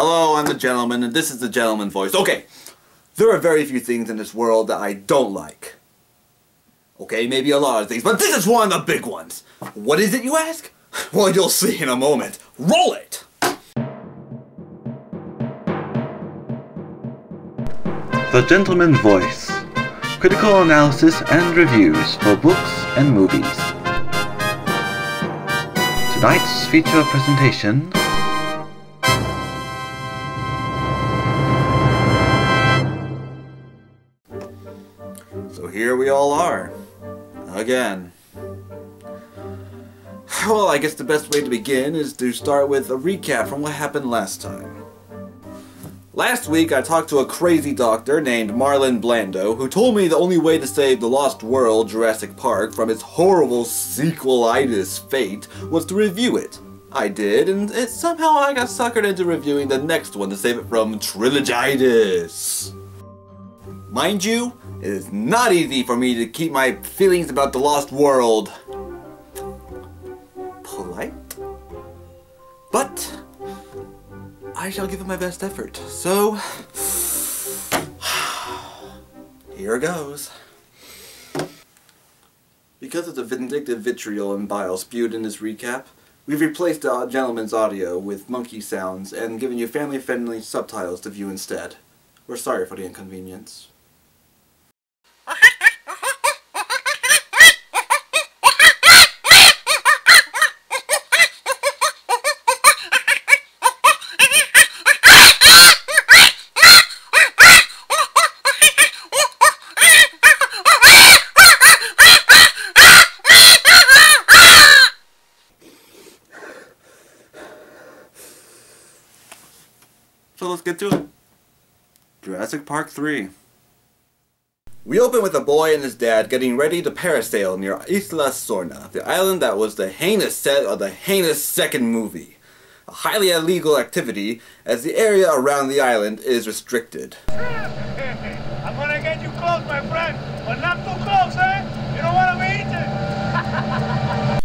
Hello, I'm the gentleman, and this is the gentleman voice. Okay, there are very few things in this world that I don't like. Okay, maybe a lot of things, but this is one of the big ones. What is it, you ask? Well, you'll see in a moment. Roll it! The Gentleman's Voice. Critical analysis and reviews for books and movies. Tonight's feature presentation. So here we all are. Again. Well, I guess the best way to begin is to start with a recap from what happened last time. Last week I talked to a crazy doctor named Marlon Blando who told me the only way to save the lost world, Jurassic Park, from its horrible sequelitis fate was to review it. I did, and somehow I got suckered into reviewing the next one to save it from trilogitis. Mind you, it is not easy for me to keep my feelings about the lost world polite, but I shall give it my best effort. So, here goes. Because of the vindictive vitriol and bile spewed in this recap, we've replaced the gentleman's audio with monkey sounds and given you family-friendly subtitles to view instead. We're sorry for the inconvenience. So let's get to it. Jurassic Park III. We open with a boy and his dad getting ready to parasail near Isla Sorna, the island that was the heinous set of the heinous second movie. A highly illegal activity, as the area around the island is restricted. I'm gonna get you close, my friend, but not too close, eh? You know what I mean?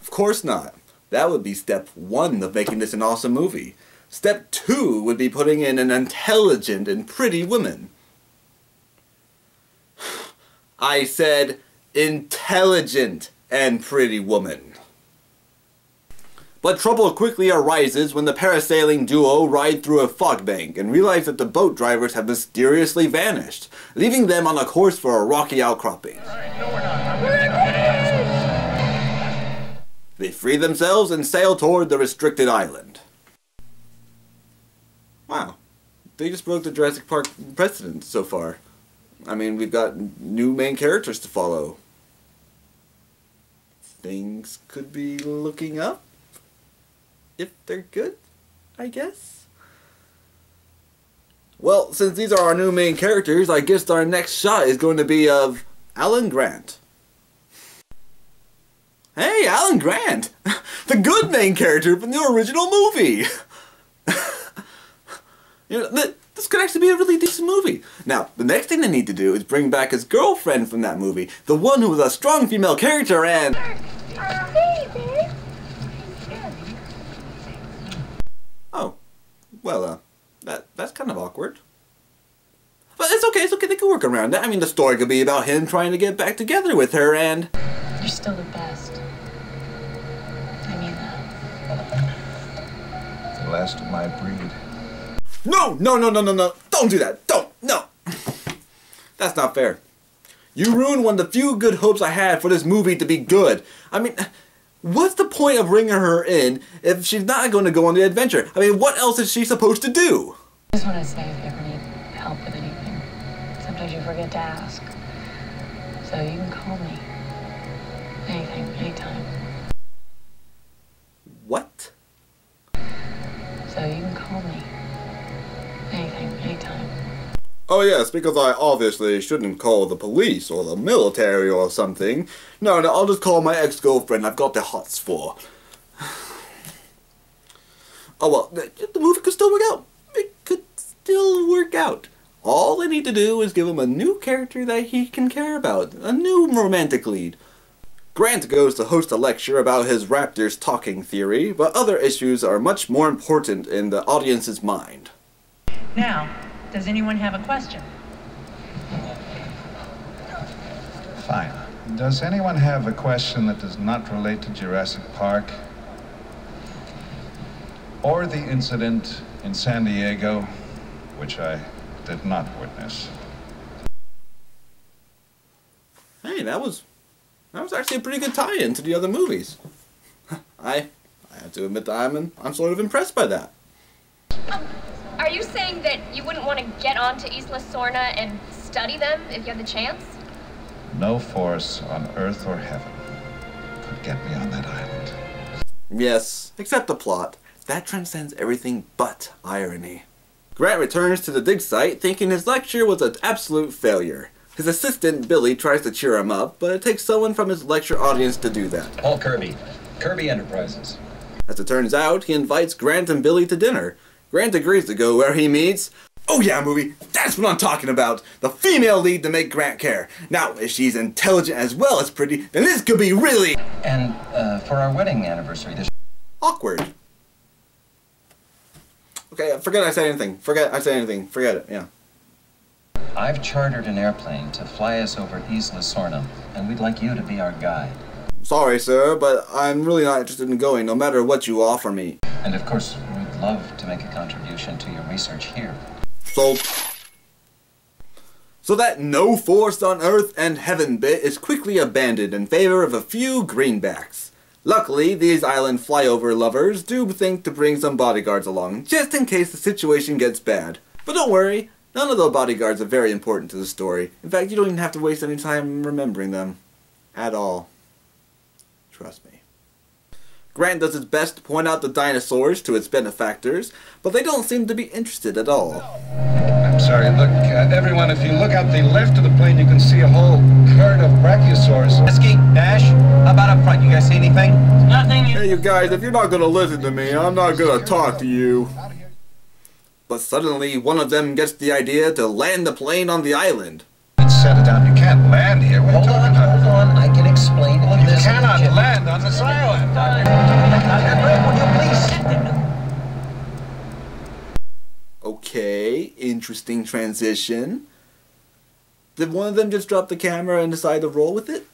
Of course not. That would be step 1 of making this an awesome movie. Step 2 would be putting in an intelligent and pretty woman. I said intelligent and pretty woman. But trouble quickly arises when the parasailing duo ride through a fog bank and realize that the boat drivers have mysteriously vanished, leaving them on a course for a rocky outcropping. They free themselves and sail toward the restricted island. Wow, they just broke the Jurassic Park precedent so far. I mean, we've got new main characters to follow. Things could be looking up. If they're good, I guess. Well, since these are our new main characters, I guess our next shot is going to be of Alan Grant. Hey, Alan Grant! The good main character from the original movie! You know, this could actually be a really decent movie. Now, the next thing they need to do is bring back his girlfriend from that movie, the one who was a strong female character and... Oh, well, that's kind of awkward. But it's okay, they can work around that. I mean, the story could be about him trying to get back together with her and... You're still the best. I mean that. The last of my breed. No! Don't do that! No! That's not fair. You ruined one of the few good hopes I had for this movie to be good. I mean, what's the point of bringing her in if she's not going to go on the adventure? I mean, what else is she supposed to do? I just want to say if you ever need help with anything, sometimes you forget to ask. So you can call me. Anything, anytime. What? So you can call me. Anything, anytime. Oh yes, because I obviously shouldn't call the police or the military or something. No, I'll just call my ex-girlfriend I've got the hots for. Oh well, the movie could still work out. It could still work out. All I need to do is give him a new character that he can care about. A new romantic lead. Grant goes to host a lecture about his raptors talking theory, but other issues are much more important in the audience's mind. Now, does anyone have a question? Fine. Does anyone have a question that does not relate to Jurassic Park? Or the incident in San Diego, which I did not witness? Hey, that was actually a pretty good tie-in to the other movies. I have to admit that I'm sort of impressed by that. Are you saying that you wouldn't want to get onto Isla Sorna and study them if you had the chance? No force on earth or heaven could get me on that island. Yes, except the plot. That transcends everything but irony. Grant returns to the dig site thinking his lecture was an absolute failure. His assistant, Billy, tries to cheer him up, but it takes someone from his lecture audience to do that. Paul Kirby, Kirby Enterprises. As it turns out, he invites Grant and Billy to dinner. Grant agrees to go where he meets... Oh yeah, movie! That's what I'm talking about! The female lead to make Grant care. Now, if she's intelligent as well as pretty, then this could be really... And for our wedding anniversary this... awkward. Okay, forget I said anything. Forget it, yeah. I've chartered an airplane to fly us over Isla Sorna, and we'd like you to be our guide. Sorry, sir, but I'm really not interested in going, no matter what you offer me. And of course, we'd love to make a contribution to your research here. So that no force on earth and heaven bit is quickly abandoned in favor of a few greenbacks. Luckily, these island flyover lovers do think to bring some bodyguards along, just in case the situation gets bad. But don't worry, none of the bodyguards are very important to the story. In fact, you don't even have to waste any time remembering them. At all. Trust me. Grant does his best to point out the dinosaurs to its benefactors, but they don't seem to be interested at all. I'm sorry, look, everyone, if you look out the left of the plane, you can see a whole herd of brachiosaurs. Whiskey, Dash, how about up front? You guys see anything? Nothing. Hey, you guys, if you're not gonna listen to me, I'm not gonna talk to you. But suddenly, one of them gets the idea to land the plane on the island. Set it down. You can't land here. What are you talking about? Hold on. I can explain all You this. cannot land on this island. Okay, interesting transition. Did one of them just drop the camera and decide to roll with it?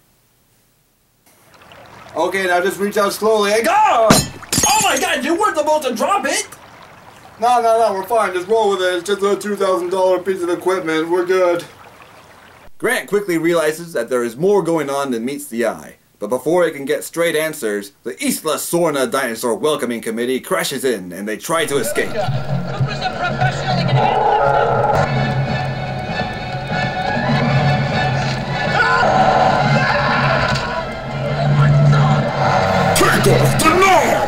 Okay, now just reach out slowly and go! Oh my god, you weren't supposed to drop it! No, we're fine. Just roll with it. It's just a $2,000 piece of equipment. We're good. Grant quickly realizes that there is more going on than meets the eye. But before it can get straight answers, the Isla Sorna Dinosaur Welcoming Committee crashes in and they try to escape. Cooper's a professional. He can handle Take off the knob!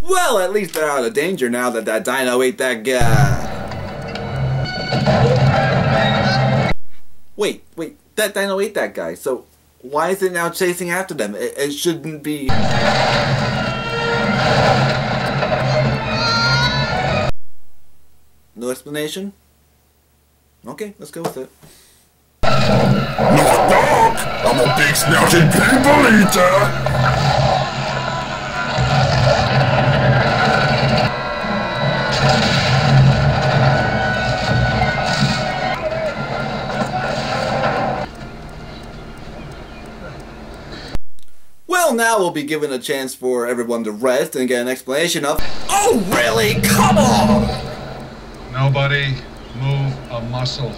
Well, at least they're out of danger now that that dino ate that guy. Wait, that dino ate that guy, so why is it now chasing after them? It shouldn't be... No explanation? Okay, let's go with it. Knock knock! I'm a big snouted people eater! Well, now we'll be given a chance for everyone to rest and get an explanation of... Oh, really? Come on! Nobody move a muscle.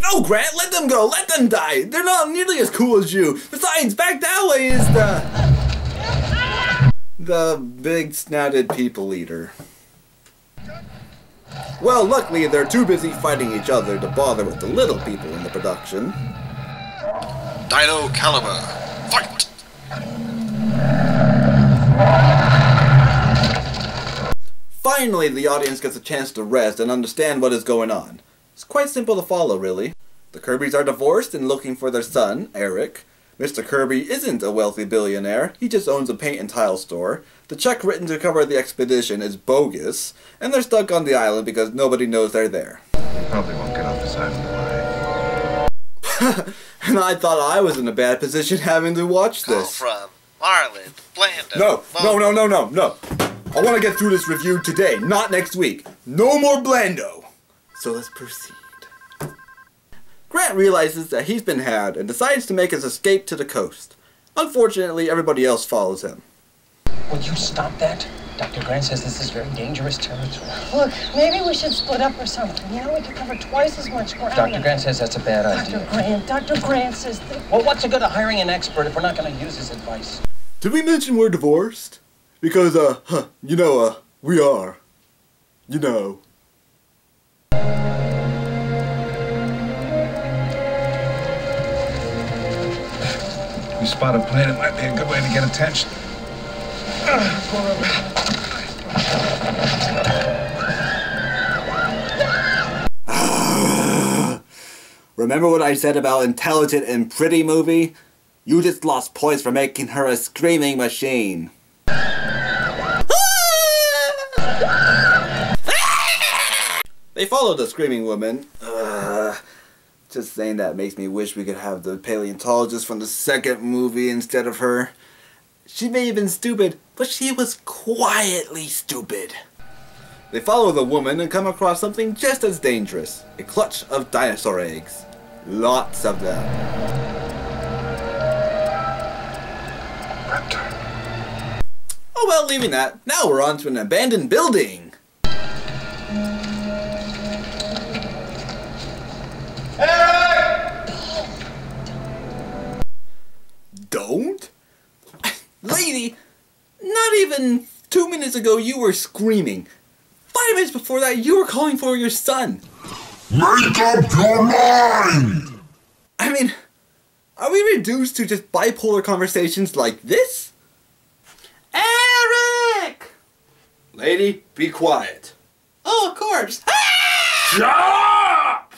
No, Grant, let them go. Let them die. They're not nearly as cool as you. Besides, back that way is the big snouted people eater. Well, luckily they're too busy fighting each other to bother with the little people in the production. Dino Caliber, fight! Finally, the audience gets a chance to rest and understand what is going on. It's quite simple to follow, really. The Kirbys are divorced and looking for their son, Eric. Mr. Kirby isn't a wealthy billionaire, he just owns a paint and tile store. The check written to cover the expedition is bogus, and they're stuck on the island because nobody knows they're there. You probably won't get off this island alive. And I thought I was in a bad position having to watch Call this. from Marlon Blando. No. I want to get through this review today, not next week. No more Blando. So let's proceed. Grant realizes that he's been had and decides to make his escape to the coast. Unfortunately, everybody else follows him. Will you stop that? Dr. Grant says this is very dangerous territory. Look, maybe we should split up or something. You know, we could cover twice as much ground. Dr. Grant says that's a bad idea. Dr. Grant says that... Well, what's the good of hiring an expert if we're not going to use his advice? Did we mention we're divorced? Because, we are. You know. We spot a plane, it might be a good way to get attention. Remember what I said about intelligent and pretty movie? You just lost points for making her a screaming machine. They follow the screaming woman. Just saying that makes me wish we could have the paleontologist from the second movie instead of her. She may have been stupid, but she was quietly stupid. They follow the woman and come across something just as dangerous. A clutch of dinosaur eggs. Lots of them. Raptor. Oh well, leaving that. Now we're on to an abandoned building. Don't? Lady, not even 2 minutes ago you were screaming. 5 minutes before that you were calling for your son. Make up your mind! I mean, are we reduced to just bipolar conversations like this? Eric! Lady, be quiet. Oh, of course. Shut up!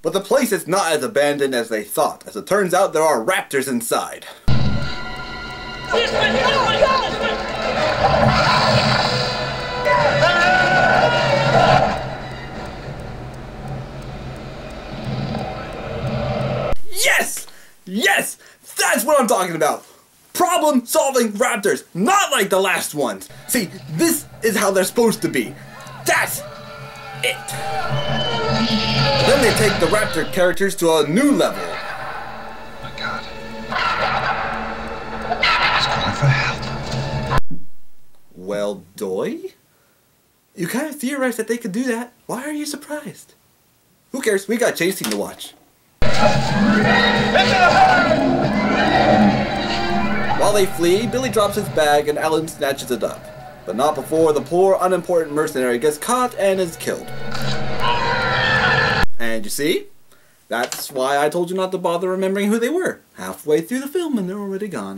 But the place is not as abandoned as they thought. As it turns out, there are raptors inside. This way! This way! Yes! Yes! That's what I'm talking about! Problem-solving raptors, not like the last ones. See, this is how they're supposed to be. That's it. Then they take the raptor characters to a new level. Oh my God. He's calling for help. Well, doy? You kind of theorized that they could do that. Why are you surprised? Who cares? We got chase scene to watch. While they flee, Billy drops his bag and Alan snatches it up. But not before the poor, unimportant mercenary gets caught and is killed. And you see? That's why I told you not to bother remembering who they were. Halfway through the film and they're already gone.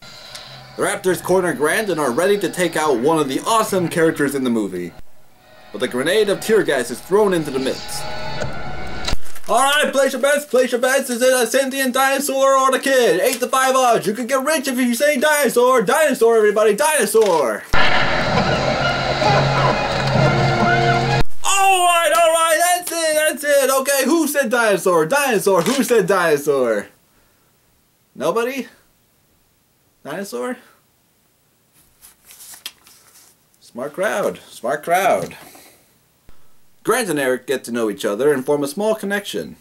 The Raptors corner Grant and are ready to take out one of the awesome characters in the movie. But the grenade of tear gas is thrown into the midst. Alright, place your bets, place your bets. Is it a sentient dinosaur or the kid? 8 to 5 odds. You could get rich if you say dinosaur. Dinosaur, everybody, dinosaur. Alright, that's it. Okay, who said dinosaur? Dinosaur, who said dinosaur? Nobody? Dinosaur? Smart crowd, smart crowd. Grant and Eric get to know each other and form a small connection.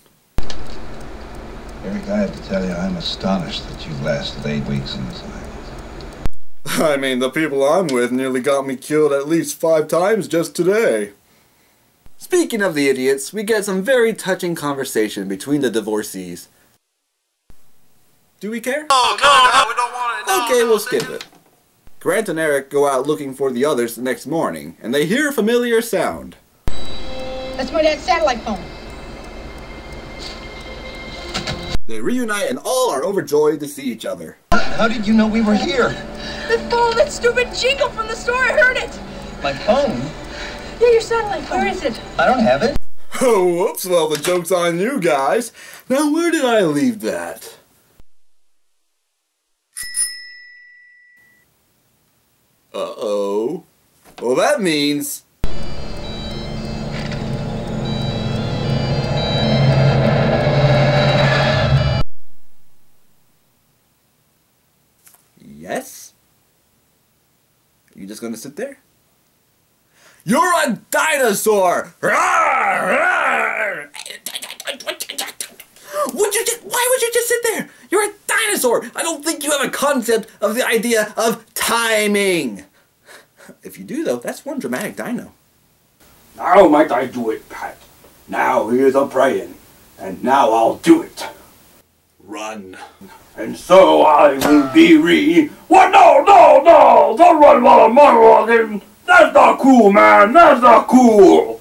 Eric, I have to tell you, I'm astonished that you've lasted 8 weeks in this island. I mean, the people I'm with nearly got me killed at least 5 times just today. Speaking of the idiots, we get some very touching conversation between the divorcees. Do we care? Oh, no, we don't want it. No, Okay, no, we'll skip it. Grant and Eric go out looking for the others the next morning, and they hear a familiar sound. That's my dad's satellite phone. They reunite and all are overjoyed to see each other. How did you know we were here? The phone, that stupid jingle from the store, I heard it. My phone? Yeah, your satellite phone. Where is it? I don't have it. Oh, whoops, well the joke's on you guys. Now where did I leave that? Uh-oh. Well that means... Yes? Are you just gonna sit there? You're a dinosaur! Why would you just sit there? You're a dinosaur! I don't think you have a concept of the idea of timing! If you do though, that's one dramatic dino. Now might I do it, Pat. Now here's a praying, and now I'll do it. Run. And so I will be What? No! Don't run while I'm monologuing! That's not cool, man! That's not cool!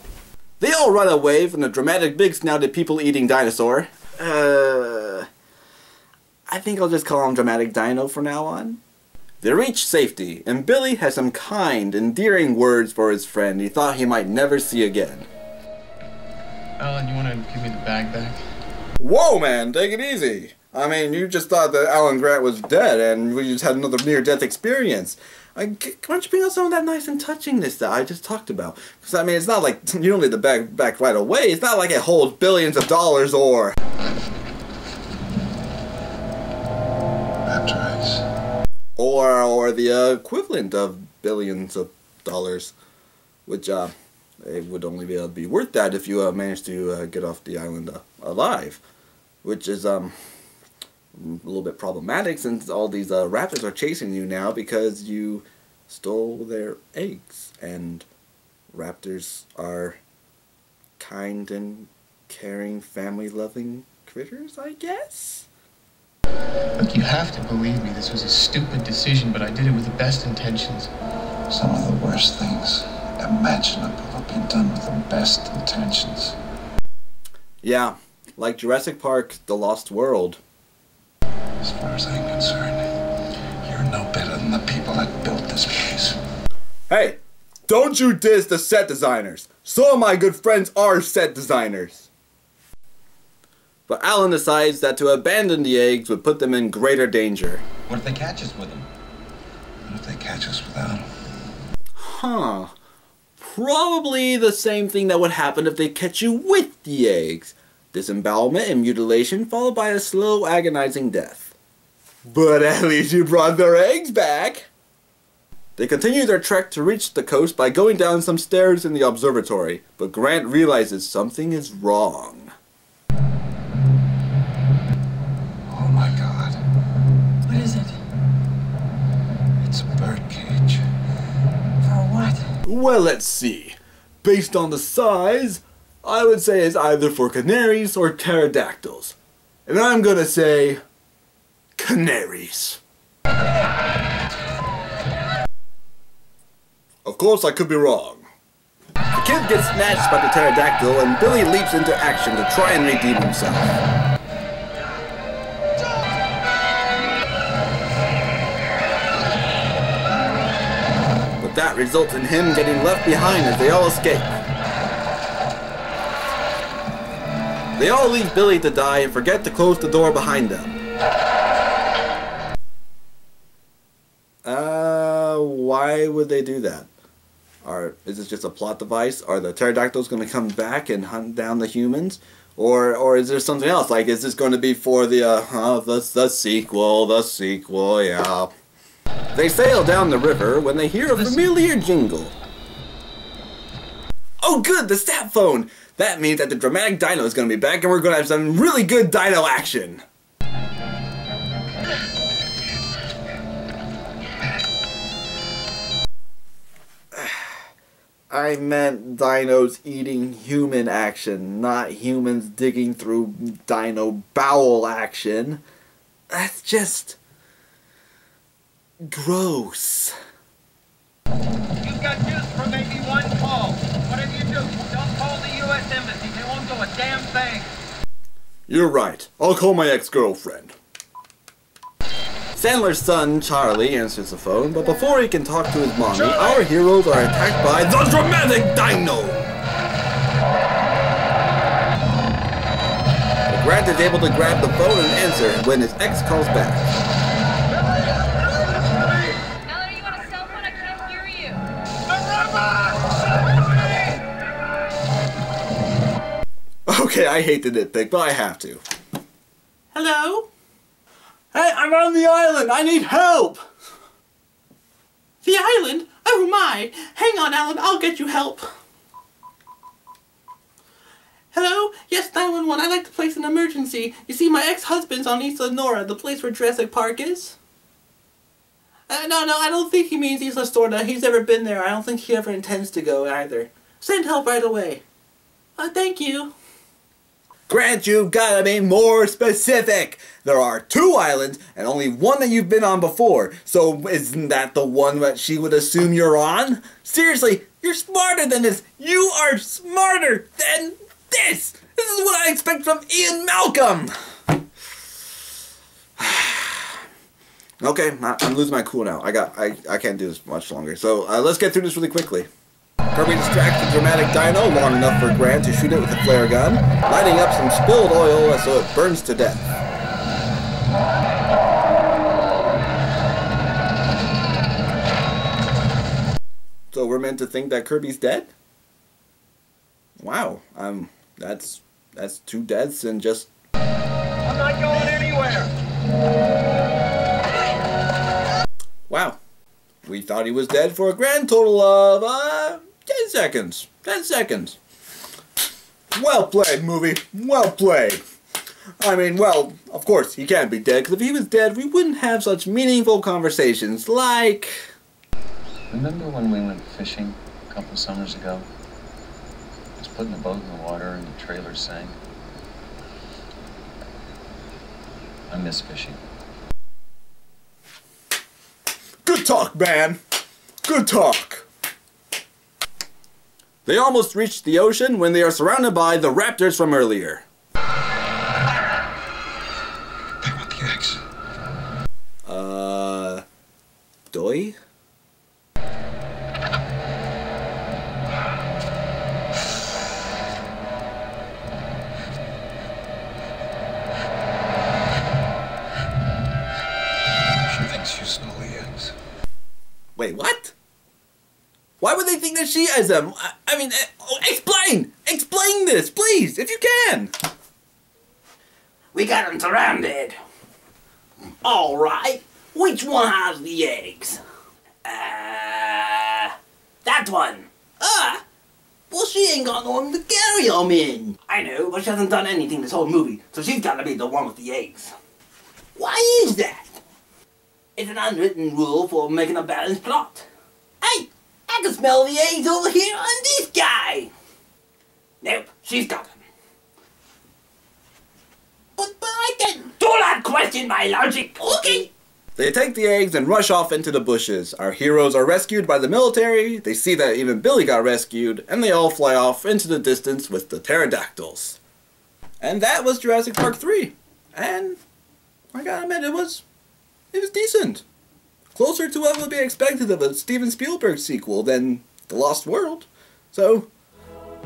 They all run away from the dramatic big-snouted people-eating dinosaur. I think I'll just call him Dramatic Dino from now on. They reach safety, and Billy has some kind, endearing words for his friend he thought he might never see again. Alan, you want to give me the bag back? Whoa, man, take it easy. I mean, you just thought that Alan Grant was dead, and we just had another near-death experience. Why don't you bring out some of that nice and touchingness that I just talked about? Because, I mean, it's not like you don't need the bag back right away. It's not like it holds billions of dollars or... Raptors. Or the equivalent of billions of dollars. Which, it would only be able to be worth that if you managed to get off the island alive. Which is, a little bit problematic since all these raptors are chasing you now because you stole their eggs, and raptors are kind and caring, family-loving critters, I guess? Look, you have to believe me, this was a stupid decision, but I did it with the best intentions. Some of the worst things imaginable have been done with the best intentions. Yeah, like Jurassic Park, The Lost World. As far as I'm concerned, you're no better than the people that built this place. Hey, don't you diss the set designers. Some of my good friends are set designers. But Alan decides that to abandon the eggs would put them in greater danger. What if they catch us with them? What if they catch us without them? Huh. Probably the same thing that would happen if they catch you with the eggs. Disembowelment and mutilation followed by a slow, agonizing death. But at least you brought their eggs back! They continue their trek to reach the coast by going down some stairs in the observatory, but Grant realizes something is wrong. Oh my God. What is it? It's a bird cage. For what? Well, let's see. Based on the size, I would say it's either for canaries or pterodactyls. And I'm gonna say... canaries. Of course, I could be wrong. The kid gets snatched by the pterodactyl and Billy leaps into action to try and redeem himself. But that results in him getting left behind as they all escape. They all leave Billy to die and forget to close the door behind them. Why would they do that? Is this just a plot device? Are the pterodactyls going to come back and hunt down the humans? Or is there something else? Like, is this going to be for the sequel, yeah. They sail down the river when they hear a familiar jingle. Oh good, the stat phone! That means that the dramatic dino is going to be back and we're going to have some really good dino action. I meant dinos eating human action, not humans digging through dino bowel action. That's just... gross. You've got juice for maybe one call. Whatever you do, don't call the U.S. Embassy. They won't do a damn thing. You're right. I'll call my ex-girlfriend. Sandler's son, Charlie, answers the phone, but before he can talk to his mommy, Charlie! Our heroes are attacked by the Dramatic Dino! Charlie! What? Well, let's see. Based on the size, I would say it's either for canaries or pterodactyls. And I'm gonna say... canaries. Grant is able to grab the phone and answer when his ex calls back. Alan, are you on a cell phone? I can't hear you. Okay, I hate to nitpick, but I have to. Hello? Hey, I'm on the island! I need help! The island? Oh my! Hang on, Alan, I'll get you help. Hello? Yes, 911, I'd like to place an emergency. You see, my ex-husband's on Isla Nora, the place where Jurassic Park is. No, I don't think he means Isla Sorna. He's never been there. I don't think he ever intends to go either. Send help right away. Thank you. Grant, you've gotta be more specific! There are 2 islands, and only one that you've been on before, so isn't that the one that she would assume you're on? Seriously, you're smarter than this! You are smarter than this! This is what I expect from Ian Malcolm! Okay, I'm losing my cool now. I can't do this much longer, so let's get through this really quickly. Kirby distracts the dramatic dino long enough for Grant to shoot it with a flare gun, lighting up some spilled oil so it burns to death. So we're meant to think that Kirby's dead? Wow, that's 2 deaths and just... I'm not going anywhere! Wow. We thought he was dead for a grand total of, 10 seconds. 10 seconds. Well played, movie. Well played. I mean, well, of course, he can't be dead, because if he was dead, we wouldn't have such meaningful conversations like... Remember when we went fishing a couple summers ago? Just putting the boat in the water and the trailer sank. I miss fishing. Good talk, man. Good talk. They almost reach the ocean when they are surrounded by the raptors from earlier. They want the eggs. Doi? She thinks you stole the eggs. Wait, what? Why would they think that she has them? I mean, explain! Explain this, please, if you can! We got them surrounded. All right. Which one has the eggs? That one. Well, she ain't got no one to carry them in. I know, but she hasn't done anything this whole movie, so she's got to be the one with the eggs. Why is that? It's an unwritten rule for making a balanced plot. Hey, I can smell the eggs over here on this guy. Nope, she's got them. But I can't. Do not question my logic, okay? They take the eggs and rush off into the bushes. Our heroes are rescued by the military, they see that even Billy got rescued, and they all fly off into the distance with the pterodactyls. And that was Jurassic Park 3. And I gotta admit, it was decent. Closer to what would be expected of a Steven Spielberg sequel than The Lost World. So,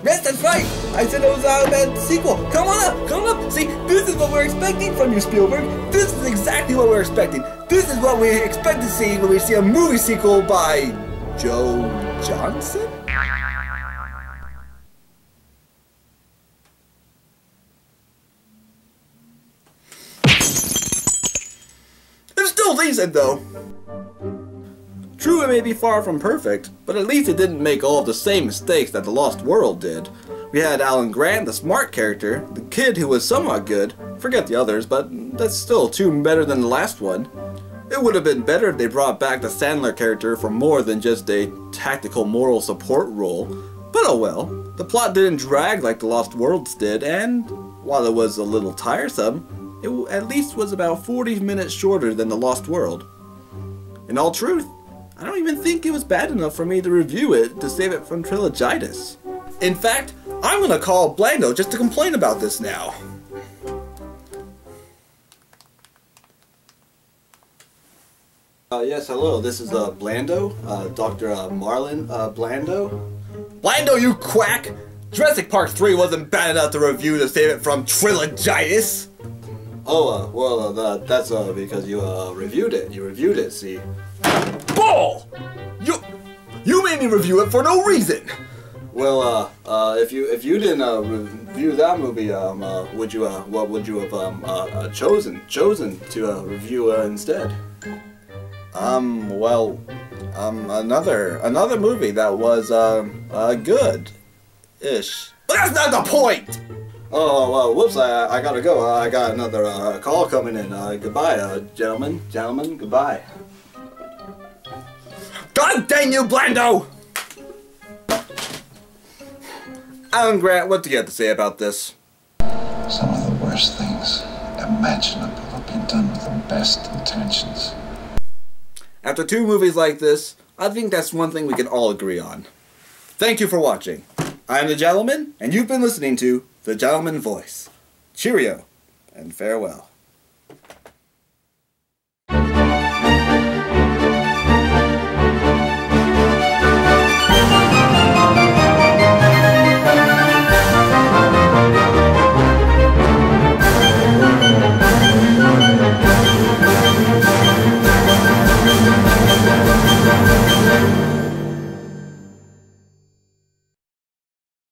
yes, that's right! I said it was a bad sequel. Come on up! See, this is what we're expecting from you, Spielberg. This is exactly what we're expecting. This is what we expect to see when we see a movie sequel by Joe Johnson? It's still decent, though. True, it may be far from perfect, but at least it didn't make all of the same mistakes that The Lost World did. We had Alan Grant, the smart character, the kid who was somewhat good, forget the others, but that's still 2 better than the last one. It would have been better if they brought back the Sandler character for more than just a tactical moral support role, but oh well. The plot didn't drag like The Lost Worlds did, and while it was a little tiresome, it at least was about 40 minutes shorter than The Lost World. In all truth, I don't even think it was bad enough for me to review it to save it from trilogitis. In fact, I'm gonna call Blando just to complain about this now. Yes, hello, this is Blando, Dr. Marlon Blando. Blando, you quack! Jurassic Park 3 wasn't bad enough to review to save it from trilogitis. Oh, well, that's because you reviewed it. You reviewed it, see. Bull! You made me review it for no reason. Well, if you didn't review that movie, what would you have chosen to review instead? Another movie that was good-ish. But that's not the point. Oh, well, whoops, I gotta go. I got another call coming in. Goodbye, gentlemen. Gentlemen, goodbye. God dang you, Blando! Alan Grant, what do you have to say about this? Some of the worst things imaginable have been done with the best intentions. After 2 movies like this, I think that's one thing we can all agree on. Thank you for watching. I'm the Gentleman, and you've been listening to The Gentleman Voice. Cheerio, and farewell.